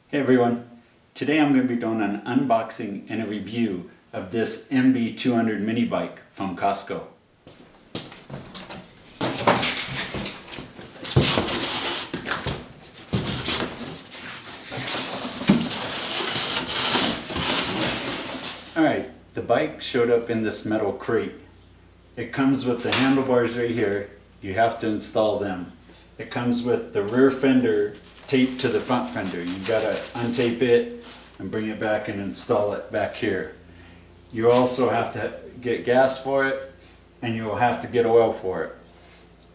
Hey everyone, today I'm going to be doing an unboxing and a review of this MB200 mini bike from Costco. Alright, the bike showed up in this metal crate. It comes with the handlebars right here. You have to install them. It comes with the rear fender taped to the front fender. You've got to untape it and bring it back and install it back here. You also have to get gas for it, and you'll have to get oil for it.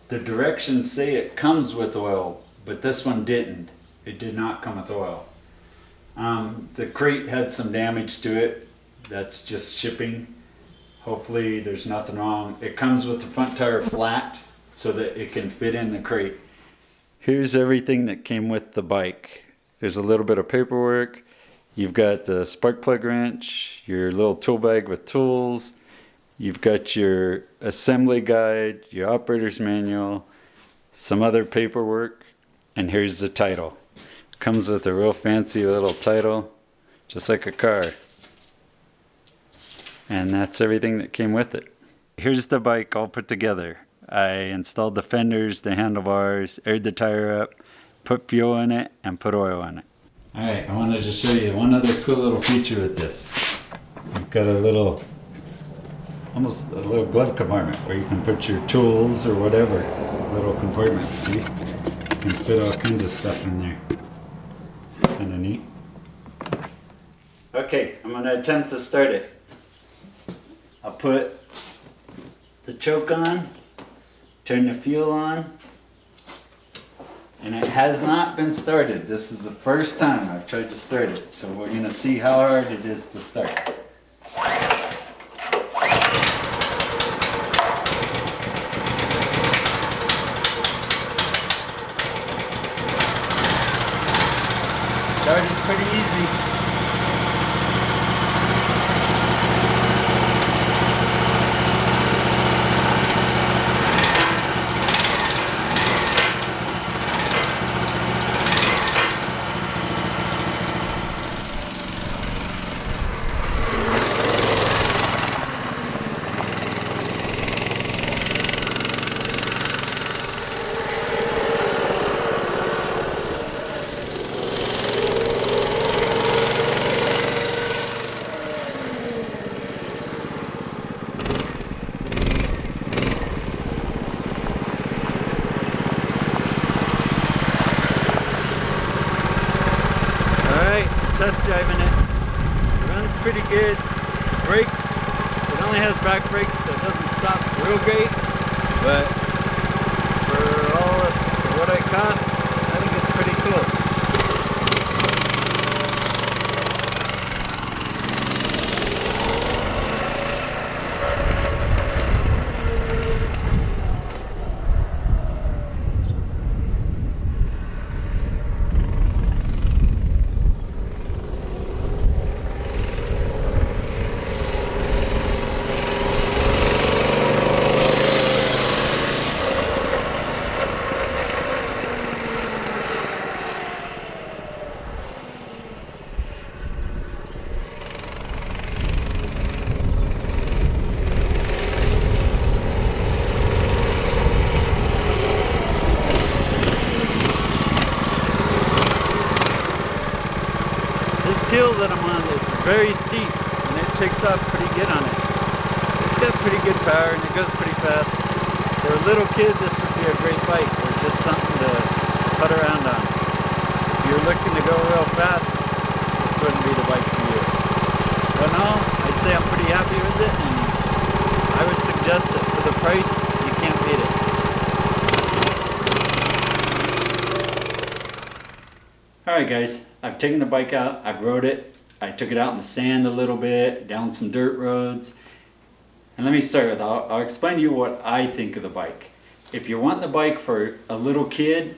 The directions say it comes with oil, but this one didn't. It did not come with oil. The crate had some damage to it. That's just shipping. Hopefully there's nothing wrong. It comes with the front tire flat so that it can fit in the crate. Here's everything that came with the bike. There's a little bit of paperwork. You've got the spark plug wrench, your little tool bag with tools. You've got your assembly guide, your operator's manual, some other paperwork, and here's the title. Comes with a real fancy little title, just like a car. And that's everything that came with it. Here's the bike all put together. I installed the fenders, the handlebars, aired the tire up, put fuel in it, and put oil in it. Alright, I wanted to show you one other cool little feature with this. You've got a little, almost a little glove compartment where you can put your tools or whatever. Little compartment, see? You can fit all kinds of stuff in there. Kinda neat. Okay, I'm going to attempt to start it. I'll put the choke on. Turn the fuel on, and it has not been started. This is the first time I've tried to start it, so we're going to see how hard it is to start. Started pretty easy. Test driving it. It runs pretty good. Brakes, it only has back brakes, so it doesn't stop real great. But for what it costs, I think it's pretty cool. This hill that I'm on is very steep, and it takes off pretty good on it. It's got pretty good power, and it goes pretty fast. For a little kid, this would be a great bike, or just something to putt around on. If you're looking to go real fast, this wouldn't be the bike for you. But no, I'd say I'm pretty happy with it, and I would suggest it. For the price, you can't beat it. Alright guys, I've taken the bike out, I've rode it, I took it out in the sand a little bit, down some dirt roads. And let me start with, I'll explain to you what I think of the bike. If you're wanting the bike for a little kid,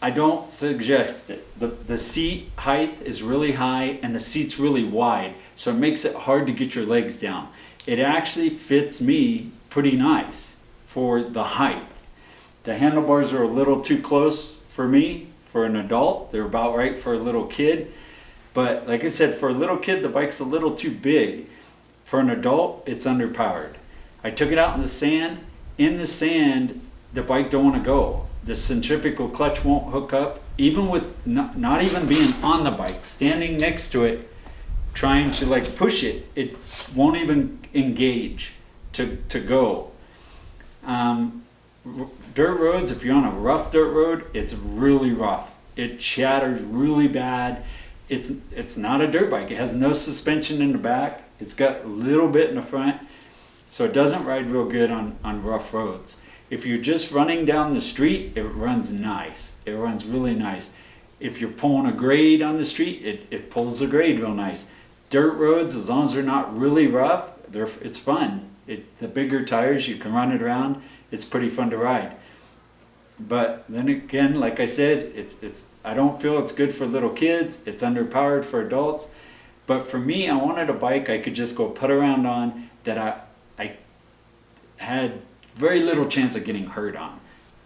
I don't suggest it. The seat height is really high and the seat's really wide, so it makes it hard to get your legs down. It actually fits me pretty nice for the height. The handlebars are a little too close for me for an adult. They're about right for a little kid. But like I said, for a little kid, the bike's a little too big. For an adult, it's underpowered. I took it out in the sand. In the sand, the bike don't want to go. The centrifugal clutch won't hook up. Even with not even being on the bike, standing next to it, trying to like push it, it won't even engage to go. Dirt roads, if you're on a rough dirt road, it's really rough. It chatters really bad. It's not a dirt bike. It has no suspension in the back. It's got a little bit in the front, so it doesn't ride real good on rough roads. If you're just running down the street, it runs nice. It runs really nice. If you're pulling a grade on the street, it pulls the grade real nice. Dirt roads, as long as they're not really rough, it's fun. The bigger tires, you can run it around. It's pretty fun to ride. But then again, like I said, I don't feel it's good for little kids. It's underpowered for adults. But for me, I wanted a bike I could just go put around on that I had very little chance of getting hurt on.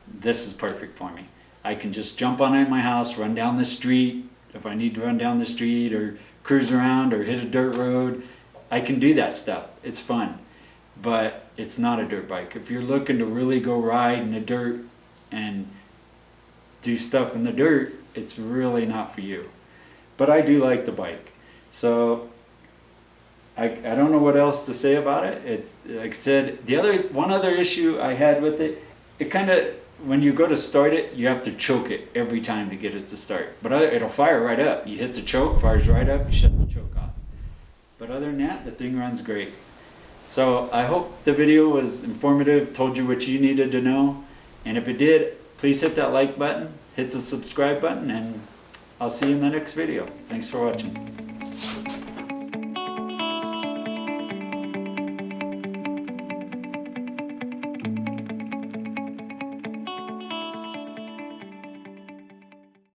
This is perfect for me. I can just jump on it at my house, run down the street. If I need to run down the street or cruise around or hit a dirt road, I can do that stuff. It's fun. But it's not a dirt bike. If you're looking to really go ride in the dirt and do stuff in the dirt, it's really not for you. But I do like the bike. So I don't know what else to say about it. It's like I said, one other issue I had with it, it kind of, when you go to start it, you have to choke it every time to get it to start. But it'll fire right up. You hit the choke, fires right up, you shut the choke off. But other than that, the thing runs great. So I hope the video was informative, told you what you needed to know. And if it did, please hit that like button, hit the subscribe button, and I'll see you in the next video. Thanks for watching.